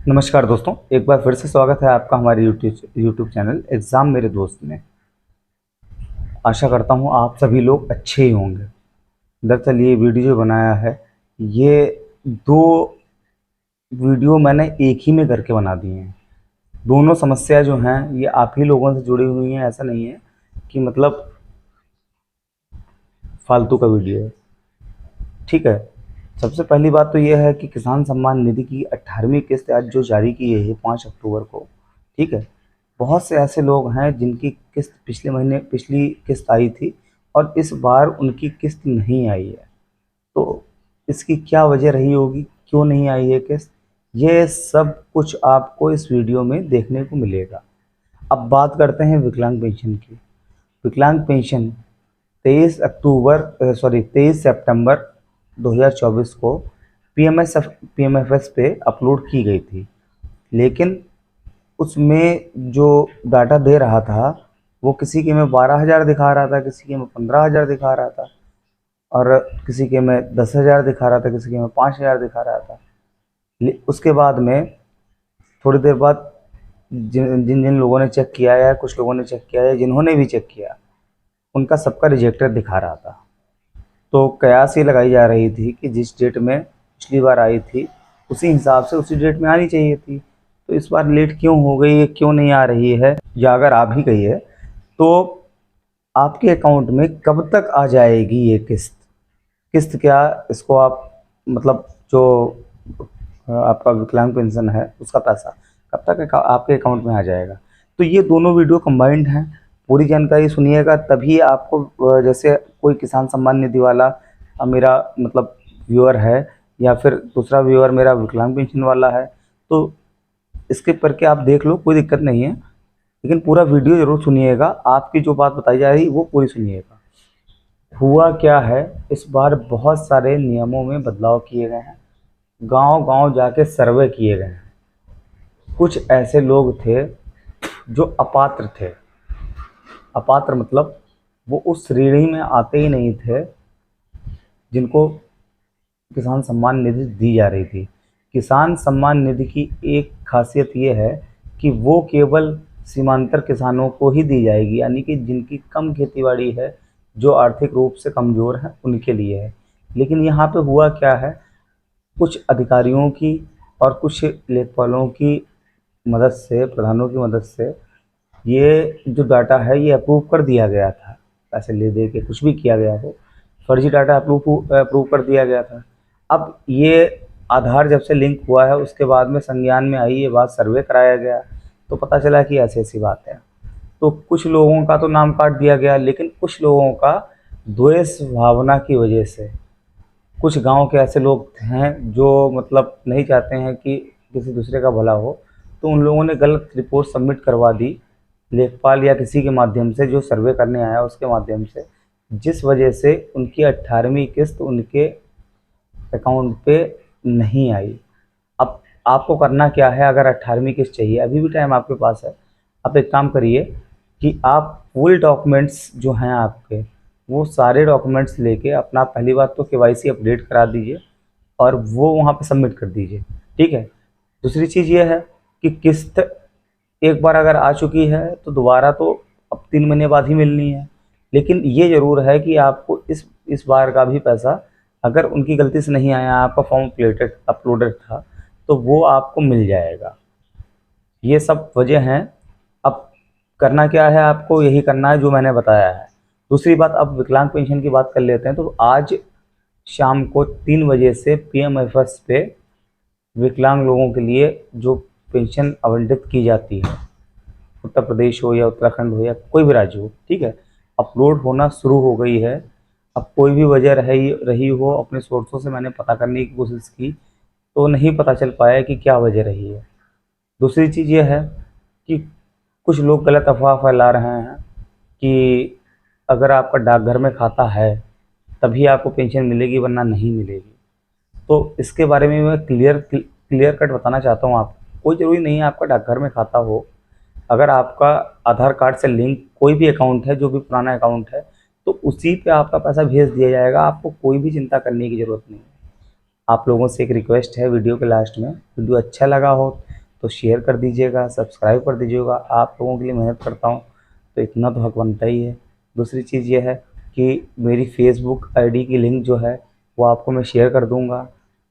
नमस्कार दोस्तों, एक बार फिर से स्वागत है आपका हमारे यूट्यूब चैनल एग्ज़ाम मेरे दोस्त में। आशा करता हूँ आप सभी लोग अच्छे ही होंगे। दरअसल ये वीडियो जो बनाया है, ये दो वीडियो मैंने एक ही में करके बना दिए हैं। दोनों समस्या जो हैं ये आप ही लोगों से जुड़ी हुई हैं, ऐसा नहीं है कि मतलब फालतू का वीडियो है। ठीक है, सबसे पहली बात तो ये है कि किसान सम्मान निधि की 18वीं किस्त आज जो जारी की है 5 अक्टूबर को। ठीक है, बहुत से ऐसे लोग हैं जिनकी किस्त पिछले महीने पिछली किस्त आई थी और इस बार उनकी किस्त नहीं आई है। तो इसकी क्या वजह रही होगी, क्यों नहीं आई है किस्त, ये सब कुछ आपको इस वीडियो में देखने को मिलेगा। अब बात करते हैं विकलांग पेंशन की। विकलांग पेंशन 23 सितंबर 2024 को पीएमएफएस पे अपलोड की गई थी, लेकिन उसमें जो डाटा दे रहा था वो किसी के में 12,000 दिखा रहा था, किसी के में 15,000 दिखा रहा था और किसी के में 10,000 दिखा रहा था, किसी के में 5,000 दिखा रहा था। उसके बाद में थोड़ी देर बाद जिन जिन जिन लोगों ने चेक किया या कुछ लोगों ने चेक किया या जिन्होंने भी चेक किया उनका सबका रिजेक्टेड दिखा रहा था। तो कयास ये लगाई जा रही थी कि जिस डेट में पिछली बार आई थी उसी हिसाब से उसी डेट में आनी चाहिए थी। तो इस बार लेट क्यों हो गई है, क्यों नहीं आ रही है, या अगर आ भी गई है तो आपके अकाउंट में कब तक आ जाएगी ये किस्त। किस्त क्या, इसको आप मतलब जो आपका विकलांग पेंशन है उसका पैसा कब तक आपके अकाउंट में आ जाएगा। तो ये दोनों वीडियो कंबाइंड हैं, पूरी जानकारी सुनिएगा तभी आपको जैसे कोई किसान सम्मान निधि वाला मेरा मतलब व्यूअर है या फिर दूसरा व्यूअर मेरा विकलांग पेंशन वाला है तो स्किप करके आप देख लो, कोई दिक्कत नहीं है, लेकिन पूरा वीडियो ज़रूर सुनिएगा। आपकी जो बात बताई जा रही है वो पूरी सुनिएगा। हुआ क्या है, इस बार बहुत सारे नियमों में बदलाव किए गए हैं, गांव-गांव जाके सर्वे किए गए हैं। कुछ ऐसे लोग थे जो अपात्र थे। अपात्र मतलब वो उस श्रेणी में आते ही नहीं थे जिनको किसान सम्मान निधि दी जा रही थी। किसान सम्मान निधि की एक खासियत ये है कि वो केवल सीमांतर किसानों को ही दी जाएगी, यानी कि जिनकी कम खेतीबाड़ी है, जो आर्थिक रूप से कमज़ोर हैं उनके लिए है। लेकिन यहाँ पे हुआ क्या है, कुछ अधिकारियों की और कुछ लेखपालों की मदद से, प्रधानों की मदद से ये जो डाटा है ये अप्रूव कर दिया गया था। पैसे ले दे के कुछ भी किया गया हो, फर्जी डाटा अप्रूव कर दिया गया था। अब ये आधार जब से लिंक हुआ है उसके बाद में संज्ञान में आई ये बात, सर्वे कराया गया तो पता चला कि ऐसी ऐसी बात है। तो कुछ लोगों का तो नाम काट दिया गया, लेकिन कुछ लोगों का द्वेष भावना की वजह से, कुछ गांव के ऐसे लोग हैं जो मतलब नहीं चाहते हैं कि किसी दूसरे का भला हो, तो उन लोगों ने गलत रिपोर्ट सबमिट करवा दी लेखपाल या किसी के माध्यम से, जो सर्वे करने आया उसके माध्यम से, जिस वजह से उनकी 18वीं किस्त उनके अकाउंट पे नहीं आई। अब आपको करना क्या है, अगर 18वीं किस्त चाहिए, अभी भी टाइम आपके पास है। आप एक काम करिए कि आप फुल डॉक्यूमेंट्स जो हैं आपके, वो सारे डॉक्यूमेंट्स लेके अपना पहली बात तो केवाईसी अपडेट करा दीजिए और वो वहाँ पे सबमिट कर दीजिए। ठीक है, दूसरी चीज़ ये है कि किस्त एक बार अगर आ चुकी है तो दोबारा तो अब 3 महीने बाद ही मिलनी है, लेकिन ये ज़रूर है कि आपको इस बार का भी पैसा, अगर उनकी गलती से नहीं आया, आपका फॉर्म अपलोडेड था तो वो आपको मिल जाएगा। ये सब वजह हैं। अब करना क्या है, आपको यही करना है जो मैंने बताया है। दूसरी बात, अब विकलांग पेंशन की बात कर लेते हैं। तो आज शाम को 3 बजे से पीएमएफएस पे विकलांग लोगों के लिए जो पेंशन आवंटित की जाती है, उत्तर प्रदेश हो या उत्तराखंड हो या कोई भी राज्य हो, ठीक है, अपलोड होना शुरू हो गई है। अब कोई भी वजह रही हो, अपने सोर्सों से मैंने पता करने की कोशिश की तो नहीं पता चल पाया कि क्या वजह रही है। दूसरी चीज़ ये है कि कुछ लोग गलत अफवाह फैला रहे हैं कि अगर आपका डाकघर में खाता है तभी आपको पेंशन मिलेगी वरना नहीं मिलेगी। तो इसके बारे में मैं क्लियर कट बताना चाहता हूँ आपको। कोई ज़रूरी नहीं है आपका डाकघर में खाता हो, अगर आपका आधार कार्ड से लिंक कोई भी अकाउंट है, जो भी पुराना अकाउंट है, तो उसी पे आपका पैसा भेज दिया जाएगा। आपको कोई भी चिंता करने की ज़रूरत नहीं है। आप लोगों से एक रिक्वेस्ट है, वीडियो के लास्ट में वीडियो अच्छा लगा हो तो शेयर कर दीजिएगा, सब्सक्राइब कर दीजिएगा। आप लोगों के लिए मेहनत करता हूँ तो इतना तो हक बनता ही है। दूसरी चीज़ ये है कि मेरी फेसबुक आईडी की लिंक जो है वो आपको मैं शेयर कर दूँगा,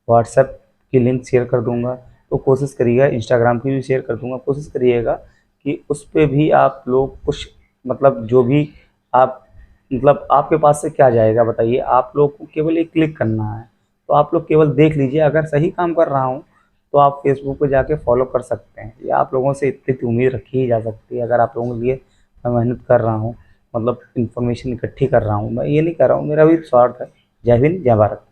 व्हाट्सएप की लिंक शेयर कर दूँगा। तो कोशिश करिएगा, इंस्टाग्राम की भी शेयर कर दूँगा। कोशिश करिएगा कि उस पे भी आप लोग कुछ मतलब जो भी आप मतलब आपके पास से क्या जाएगा बताइए, आप लोग को केवल एक क्लिक करना है। तो आप लोग केवल देख लीजिए, अगर सही काम कर रहा हूँ तो आप फेसबुक पे जाके फॉलो कर सकते हैं। ये आप लोगों से इतनी उम्मीद रखी ही जा सकती है। अगर आप लोगों के लिए मैं मेहनत कर रहा हूँ, मतलब इन्फॉर्मेशन इकट्ठी कर रहा हूँ, मैं ये नहीं कर रहा हूँ, मेरा भी स्वार्थ है। जय हिंद, जय भारत।